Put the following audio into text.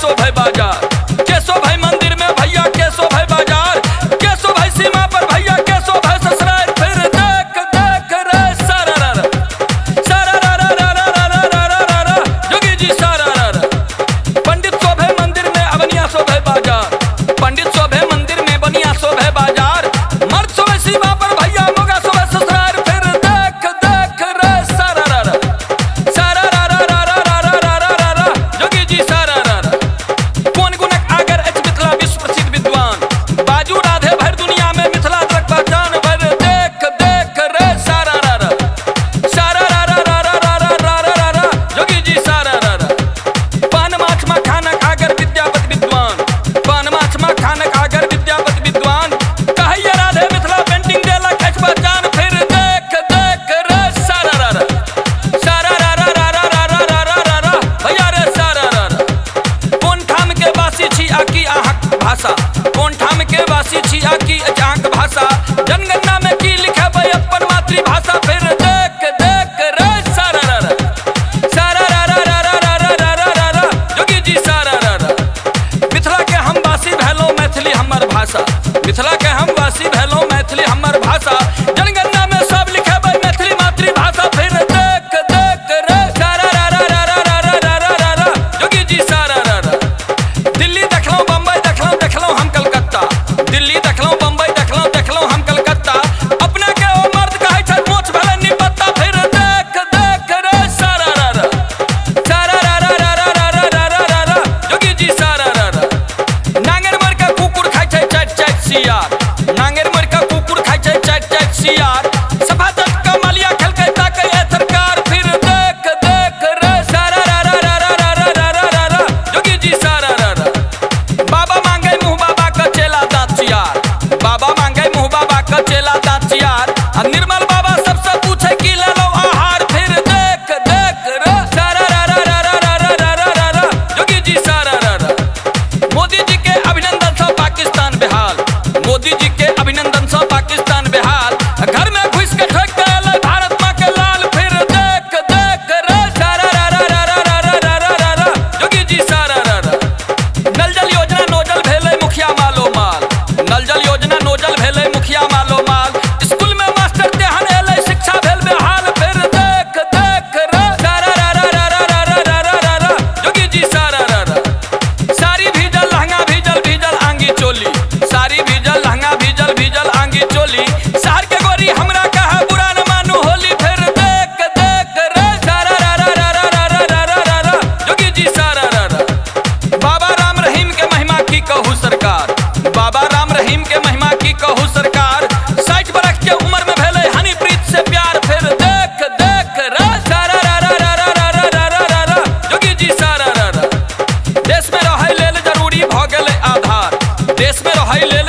केशव भाई बाजार, केशव भाई मंदिर में भैया केशव भाई बाजार, केशव भाई सीमा पर भैया केशव भाई ससुराल। फिर देख देख रे सारा जोगी जी सारा। पंडित शोभे मंदिर में अबनिया शोभे बाजार, पंडित शोभे मंदिर में बनिया शोभे बाजार, मर्द शोभे सीमा पर भैया मोगा शोभे ससुराल। फिर देख देख रे सारा जोगी जी सारा। कौन गुणक आगर एच मिथिला विश्व प्रसिद्ध विद्वान, बाजू राधे भर दुनिया में मिथिला तक पहचान। भर देख देख रे सारा जोगी जी सारा। पान माछ मखानक आगर विद्यापति विद्वान, पान माछ मखानक आगर विद्यापति विद्वान, कहैया राधे मिथिला पेंटिंग देलक एच पहचान। फिर देख देख रे सारा भैया रे सारा। कोन ठाम के वासी छी आकी अहाँक भाषा, कोन ठाम के वासी छी आकी अहाँक भाषा, जनगणना में की लिखबै अपन मातृभाषा। फिर देख देख रे सारा जोगी जी सारा। मिथिला के हम वासी भेलौं मैथिली हमर भाषा, मिथिला के हम वासी भेलौं मैथिली हमर भाषा, जनगणना में सब लिखबै मैथिली मातृभाषा। फिर देख देख रे जोगी जी सारा। दिल्ली देखलौं बम्बई देखलौं हम कलकत्ता, दिल्ली देखलौं बम्बई देखलौं हम कलकत्ता, अपने के ओ मर्द कहै छै मोछ भेलै निपत्ता। फिर देख देख रे सारा जोगी जी सारा। नांगर मर के कुकुर खाइ छै चाट चाट सियार, नांगर मर के कुकुर खाइ छै चाट चाट सियार, सफा दट के मालिया खेलकै ताकै ए सरकार। फिर देख देख रे सारा जोगी जी सारा। बाबा मांगे मुँह बाबा का चेला दाँत चियार, बाबा मांगे मुँह बाबा का चेला दाँत चियार, आ निर्मल बाबा सबसे पूछे की ले लो आहार। फिर देख देख रे सारा जोगी जी सारा। मोदी जी के अभिनंदन से पाकिस्तान बेहाल, मोदी जी के अभिनंदन से पाकिस्तान बेहाल, घर में घुस के ठोक के अलै भारत माँ के लाल। फिर देख देख रे सारा जोगी जी सारा। नल जल योजना नोजल भेलै मुखिया मालो माल, नल जल योजना नोजल भेलै मुखिया मालो माल, स्कूल में मास्टर तेहन एलै शिक्षा भेल बेहाल। फिर देख देख रे सारा जोगी जी सारा। साड़ी भीजल लहंगा भीजल आंगी चोली, साड़ी भीजल लहंगा भीजल आंगी चोली, शहर के गोरी हमरा कहा बुरा न मानू होली। फिर देख देख रे सारा जोगी जी सारा। बाबा राम रहीम के महिमा की कहू सरकार, बाबा राम रहीम के महिमा की कहू सरकार, 60 बरस के उम्र में भेलै हनी प्रीत से प्यार। फिर देख देख रे सारा जोगी जी सारा। देश में रहै लेल जरूरी भऽ गेलै आधार, देश में रहै लेल